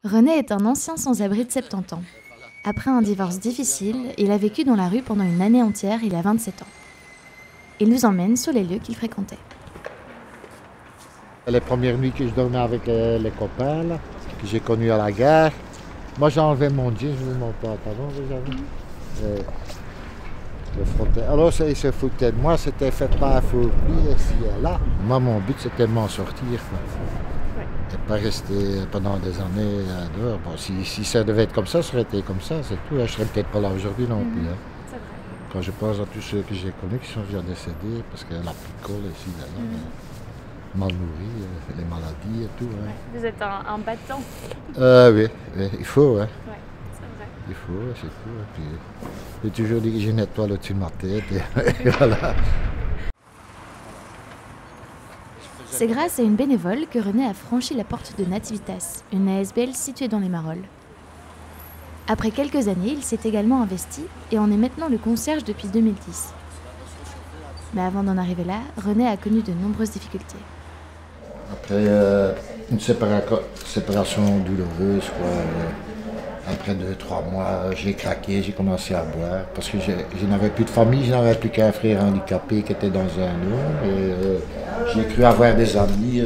René est un ancien sans-abri de 70 ans. Après un divorce difficile, il a vécu dans la rue pendant une année entière, il a 27 ans. Il nous emmène sur les lieux qu'il fréquentait. Les premières nuits que je dormais avec les copains, là, que j'ai connus à la gare, moi j'ai enlevé mon jean, je mets mon pantalon, vous avez. Le frottais. Alors ils se foutaient de moi, c'était fait pas à faux pli, ici et là. Moi mon but c'était de m'en sortir, quoi. Et pas rester pendant des années dehors. Bon, si ça devait être comme ça aurait été comme ça, c'est tout. Hein. Je serais peut-être pas là aujourd'hui non plus. Hein. C'est vrai. Quand je pense à tous ceux que j'ai connus qui sont déjà décédés, parce que la picole ici, là, mal nourris, les maladies et tout. Hein. Ouais. Vous êtes un battant. Oui, il faut. Hein. Ouais, c'est vrai. Il faut, c'est tout. Et puis, j'ai toujours dit que j'ai une étoile au-dessus de ma tête. Et voilà. C'est grâce à une bénévole que René a franchi la porte de Nativitas, une ASBL située dans les Marolles. Après quelques années, il s'est également investi et en est maintenant le concierge depuis 2010. Mais avant d'en arriver là, René a connu de nombreuses difficultés. Après une séparation douloureuse, quoi, après 2-3 mois, j'ai craqué, j'ai commencé à boire parce que je n'avais plus de famille, je n'avais plus qu'un frère handicapé qui était dans un home. J'ai cru avoir des amis,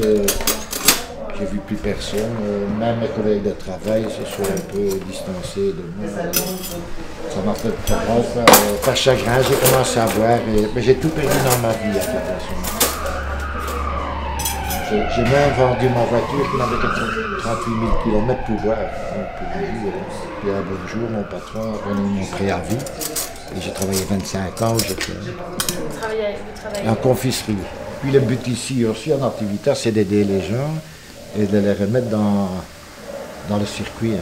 j'ai vu plus personne, même mes collègues de travail se sont un peu distancés de moi. Ça m'a fait très grave. Par chagrin, j'ai commencé à boire, mais j'ai tout perdu dans ma vie à toute façon. J'ai même vendu ma voiture qui n'avait que 38 000 km pour boire. Puis un bon jour, mon patron a donné mon préavis. Et j'ai travaillé 25 ans où j'étais en confiserie. Puis le but ici aussi en activité, c'est d'aider les gens et de les remettre dans le circuit. Il ne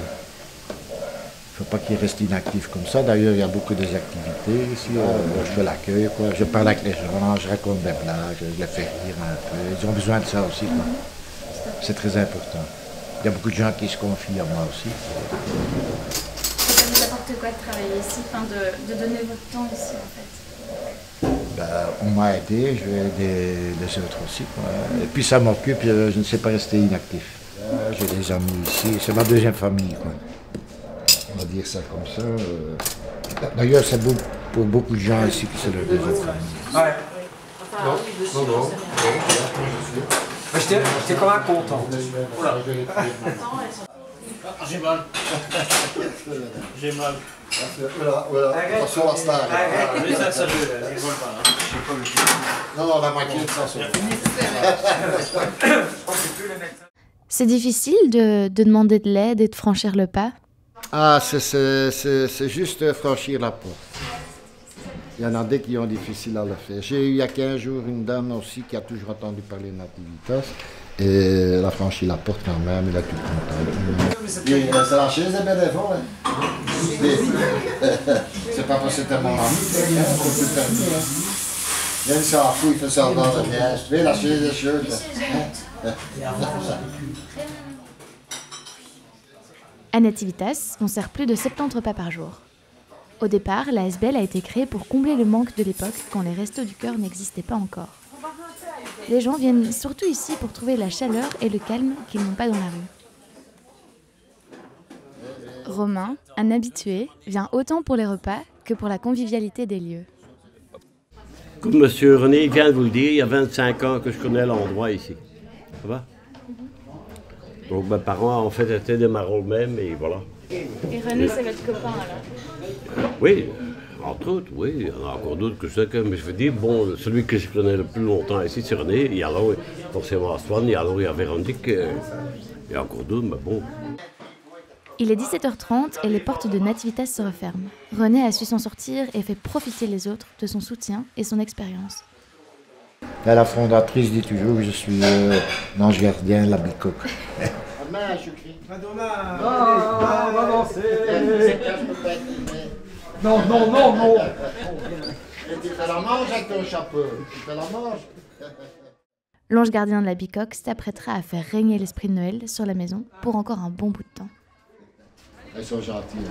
faut pas qu'ils restent inactifs comme ça. D'ailleurs, il y a beaucoup d'activités ici. Je fais l'accueil, je parle avec les gens, je raconte des blagues, je les fais rire un peu. Ils ont besoin de ça aussi. C'est très important. Il y a beaucoup de gens qui se confient à moi aussi. Ça vous apporte quoi de travailler ici, de donner votre temps ici en fait? On m'a aidé, je vais aider les autres aussi. Quoi. Et puis ça m'occupe, je ne sais pas rester inactif. J'ai des amis ici, c'est ma deuxième famille. Quoi. On va dire ça comme ça. D'ailleurs, c'est pour beaucoup de gens ici que c'est leur deuxième famille. Ouais. Non. J'étais quand même content. J'ai mal. J'ai mal. Voilà. Attention à star. Mais ça je rigole pas. Non, la moitié de ça, C'est difficile de demander de l'aide et de franchir le pas? Ah, c'est juste franchir la porte. Il y en a des qui ont difficile à le faire. J'ai eu il y a 15 jours une dame aussi qui a toujours entendu parler de Nativitas. Et elle a franchi la porte quand même, elle a tout content. C'est la chaise des bénévoles. C'est pas parce que c'était mon ami, qu'on peut faire. Même ça a fou, il fait ça dans le piège. Tu vois, la chaise des choses. À Nativitas, on sert plus de 70 repas par jour. Au départ, la ASBL a été créée pour combler le manque de l'époque quand les restos du cœur n'existaient pas encore. Les gens viennent surtout ici pour trouver la chaleur et le calme qu'ils n'ont pas dans la rue. Romain, un habitué, vient autant pour les repas que pour la convivialité des lieux. Comme M. René vient de vous le dire, il y a 25 ans que je connais l'endroit ici. Ça va? Donc mes parents en fait étaient des Marolles même et voilà. Et René, c'est votre copain alors? Oui, entre autres, oui. Il y en a encore d'autres que je sais que, mais je veux dire, bon, celui que je connais le plus longtemps ici, c'est René. Il y a alors forcément Swan, il y a Véronique, il y a encore d'autres, mais bon. Il est 17h30 et les portes de Nativitas se referment. René a su s'en sortir et fait profiter les autres de son soutien et son expérience. La fondatrice dit toujours que je suis l'ange gardien de la bicoque. Madonna, on va danser. Non. Tu fais la manche avec ton chapeau. Tu fais la manche. L'ange gardien de la bicoque s'apprêtera à faire régner l'esprit de Noël sur la maison pour encore un bon bout de temps. Elles sont gentilles.